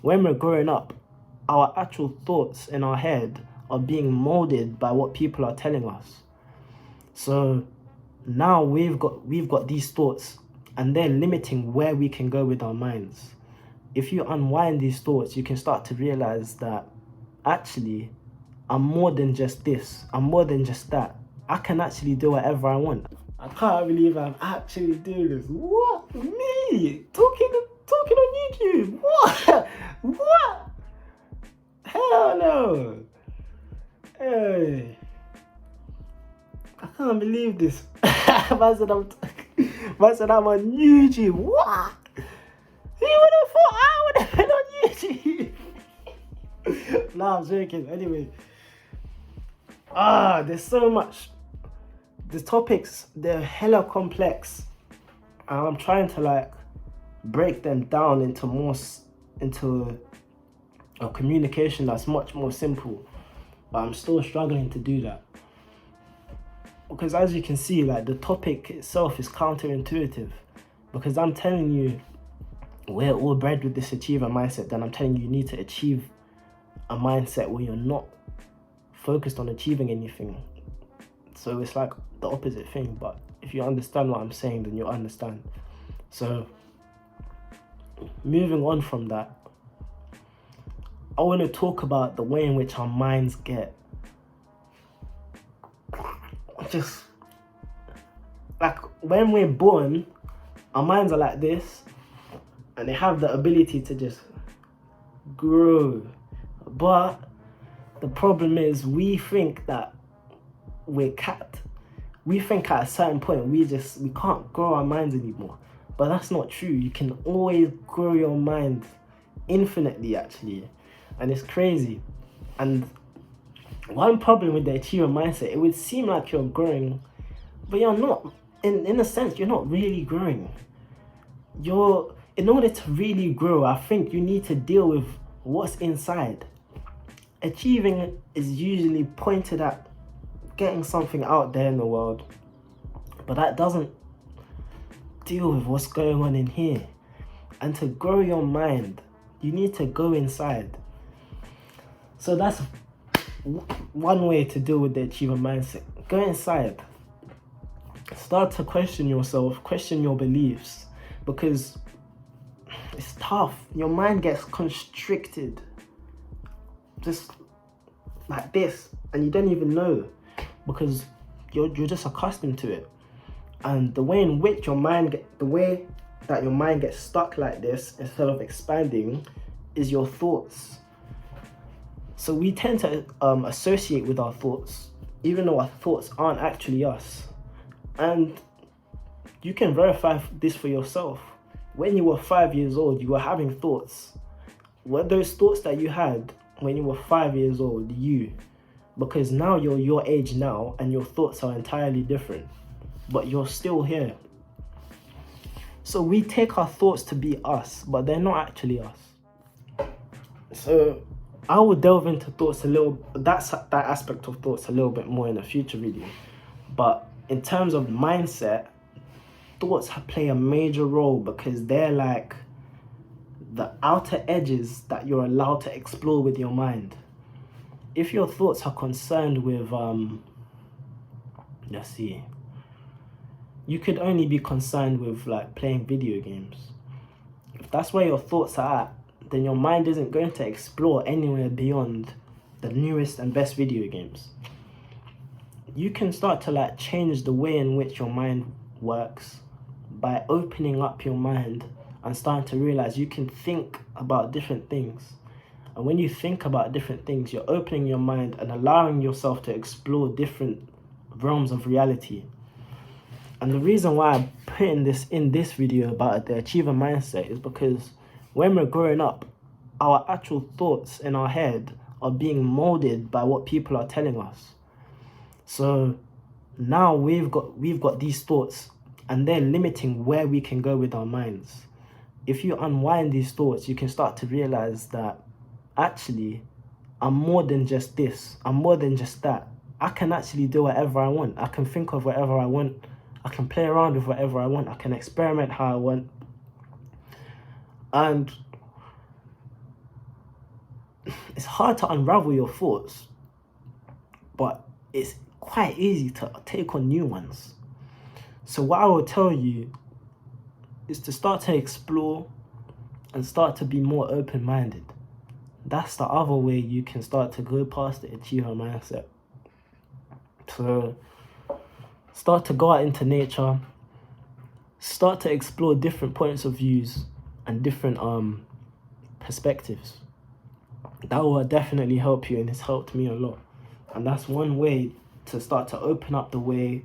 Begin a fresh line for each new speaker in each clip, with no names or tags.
when we're growing up, our actual thoughts in our head are being molded by what people are telling us. So now we've got these thoughts, and they're limiting where we can go with our minds. If you unwind these thoughts, you can start to realize that actually, I'm more than just this. I'm more than just that. I can actually do whatever I want. I can't believe I'm actually doing this. What? Me? Talking on YouTube? What? What? Hell no. Hey. I can't believe this. Man said I'm on YouTube. What? Who would have thought I would have been on YouTube? Nah, I'm joking. Anyway. There's so much. The topics, they're hella complex. And I'm trying to break them down into a communication that's much more simple. But I'm still struggling to do that. Because as you can see, the topic itself is counterintuitive. Because I'm telling you, we're all bred with this achiever mindset. Then I'm telling you need to achieve a mindset where you're not focused on achieving anything. So it's like the opposite thing. But if you understand what I'm saying, then you'll understand. So moving on from that, I want to talk about the way in which our minds get just when we're born, our minds are like this, and they have the ability to just grow. But the problem is, we think that we're capped. We think at a certain point we can't grow our minds anymore. But that's not true. You can always grow your mind infinitely, actually. And it's crazy. And one problem with the achiever mindset, it would seem like you're growing, but you're not. In a sense, you're not really growing. In order to really grow, I think you need to deal with what's inside. Achieving is usually pointed at getting something out there in the world, but that doesn't deal with what's going on in here. And to grow your mind, you need to go inside. So that's one way to deal with the achiever mindset. Go inside. Start to question yourself, question your beliefs, because it's tough. Your mind gets constricted just like this, and you don't even know, because you're just accustomed to it. And the way that your mind gets stuck like this instead of expanding is your thoughts. So we tend to associate with our thoughts, even though our thoughts aren't actually us. And you can verify this for yourself. When you were 5 years old, you were having thoughts. Were those thoughts that you had when you were 5 years old, because now you're your age now and your thoughts are entirely different, but you're still here. So we take our thoughts to be us, but they're not actually us. So I will delve into that aspect of thoughts a little bit more in a future video. But in terms of mindset, thoughts play a major role, because they're like the outer edges that you're allowed to explore with your mind. If your thoughts are concerned with, you could only be concerned with playing video games. If that's where your thoughts are at, then your mind isn't going to explore anywhere beyond the newest and best video games. You can start to change the way in which your mind works by opening up your mind and starting to realize you can think about different things. And when you think about different things, you're opening your mind and allowing yourself to explore different realms of reality. And the reason why I'm putting this in this video about the achiever mindset is because when we're growing up, our actual thoughts in our head are being molded by what people are telling us. So now we've got these thoughts, and they're limiting where we can go with our minds. If you unwind these thoughts, you can start to realize that actually, I'm more than just this. I'm more than just that. I can actually do whatever I want. I can think of whatever I want. I can play around with whatever I want. I can experiment how I want. And it's hard to unravel your thoughts, but it's quite easy to take on new ones. So what I will tell you is to start to explore and start to be more open-minded. That's the other way you can start to go past the achiever mindset. So start to go out into nature, start to explore different points of views and different perspectives. That will definitely help you, and it's helped me a lot. And that's one way to start to open up the way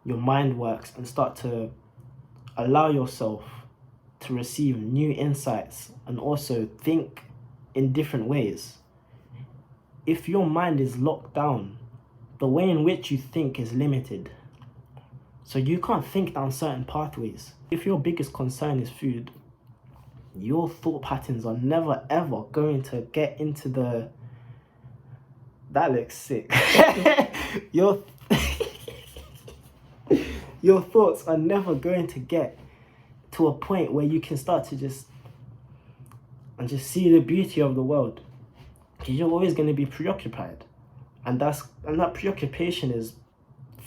your mind works and start to allow yourself to receive new insights and also think in different ways. If your mind is locked down, the way in which you think is limited. So you can't think down certain pathways. If your biggest concern is food, your thought patterns are never ever going to get into the... That looks sick. Your thoughts are never going to get to a point where you can start to just see the beauty of the world. Because you're always going to be preoccupied. And that preoccupation is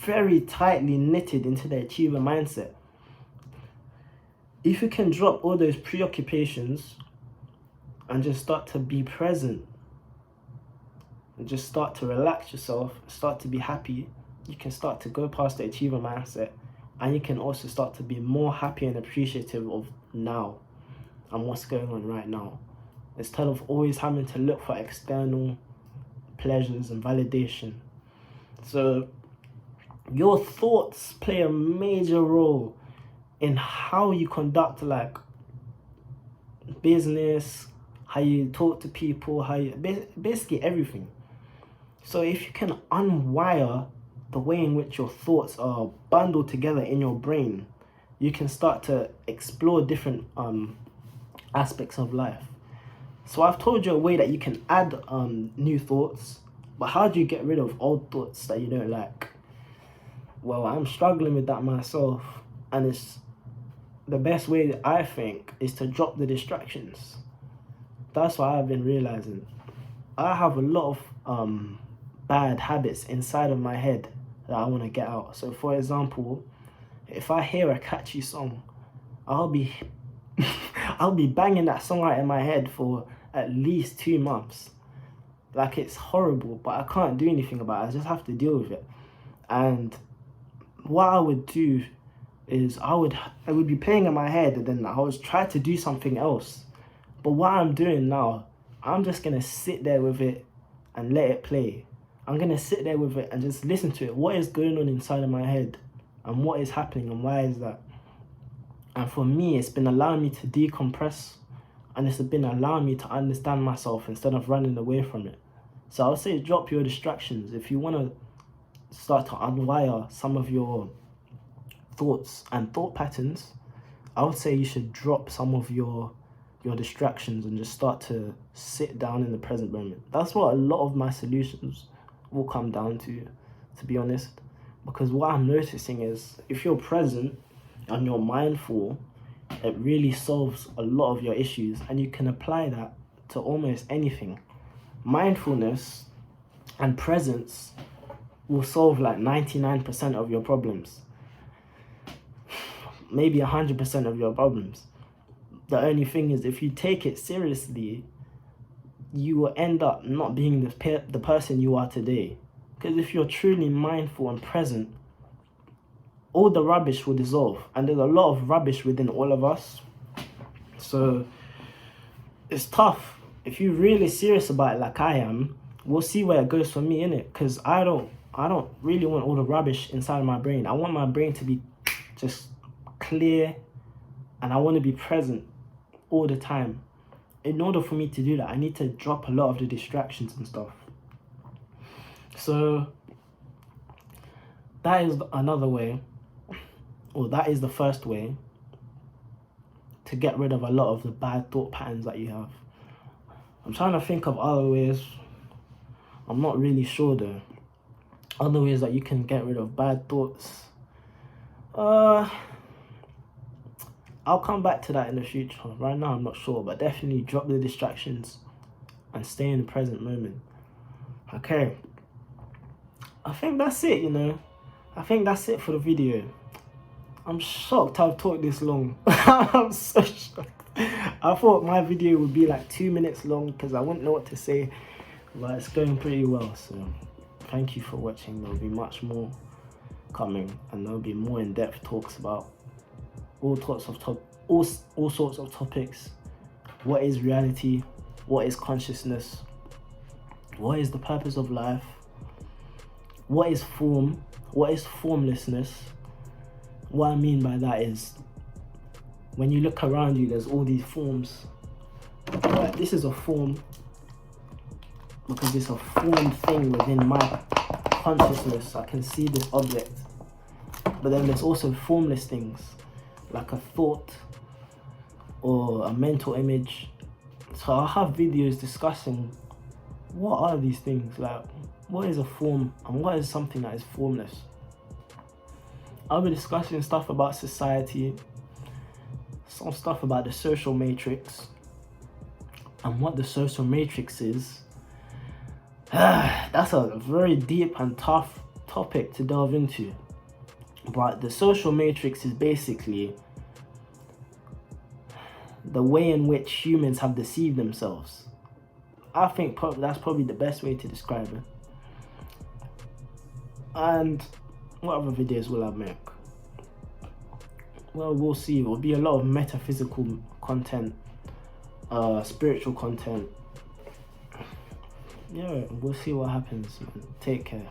very tightly knitted into the achiever mindset. If you can drop all those preoccupations and just start to be present and just start to relax yourself, start to be happy, you can start to go past the achiever mindset, and you can also start to be more happy and appreciative of now and what's going on right now, instead of always having to look for external pleasures and validation. So your thoughts play a major role in how you conduct like business, how you talk to people, how you basically everything. So if you can unwire the way in which your thoughts are bundled together in your brain, you can start to explore different aspects of life. So I've told you a way that you can add new thoughts, but how do you get rid of old thoughts that you don't like? Well, I'm struggling with that myself, and it's the best way that I think is to drop the distractions. That's what I've been realizing. I have a lot of bad habits inside of my head that I want to get out. So for example, if I hear a catchy song, I'll be banging that song out in my head for at least 2 months. Like, it's horrible, but I can't do anything about it. I just have to deal with it. And what I would do is I would be playing in my head, and then I would try to do something else. But what I'm doing now, I'm just gonna sit there with it and let it play. I'm gonna sit there with it and just listen to it. What is going on inside of my head, and what is happening, and why is that? And for me, it's been allowing me to decompress, and it's been allowing me to understand myself instead of running away from it. So I would say drop your distractions. If you want to start to unwire some of your thoughts and thought patterns, I would say you should drop some of your distractions and just start to sit down in the present moment. That's what a lot of my solutions will come down to be honest. Because what I'm noticing is if you're present and you're mindful, it really solves a lot of your issues, and you can apply that to almost anything. Mindfulness and presence will solve like 99% of your problems. Maybe 100% of your problems. The only thing is, if you take it seriously, you will end up not being the person you are today. Because if you're truly mindful and present, all the rubbish will dissolve. And there's a lot of rubbish within all of us. So it's tough. If you're really serious about it like I am, we'll see where it goes for me, innit? Because I don't really want all the rubbish inside my brain. I want my brain to be just clear, and I want to be present all the time. In order for me to do that, I need to drop a lot of the distractions and stuff. So that is another way, or that is the first way to get rid of a lot of the bad thought patterns that you have. I'm trying to think of other ways. I'm not really sure though. Other ways that you can get rid of bad thoughts. I'll come back to that in the future. Right now, I'm not sure, but definitely drop the distractions and stay in the present moment. Okay, I think that's it, you know. I think that's it for the video. I'm shocked I've talked this long. I'm so shocked. I thought my video would be like 2 minutes long because I wouldn't know what to say, but it's going pretty well. So thank you for watching. There'll be much more coming, and there'll be more in-depth talks about all sorts of topics. What is reality? What is consciousness? What is the purpose of life? What is form? What is formlessness? What I mean by that is, when you look around you, there's all these forms. Like, this is a form because it's a formed thing within my consciousness. I can see this object. But then there's also formless things, like a thought or a mental image. So I'll have videos discussing what are these things, like what is a form and what is something that is formless. I'll be discussing stuff about society, some stuff about the social matrix and what the social matrix is. That's a very deep and tough topic to delve into. But the social matrix is basically the way in which humans have deceived themselves. I think that's probably the best way to describe it. And what other videos will I make? Well, we'll see. It will be a lot of metaphysical content, spiritual content. Yeah, we'll see what happens, man. Take care.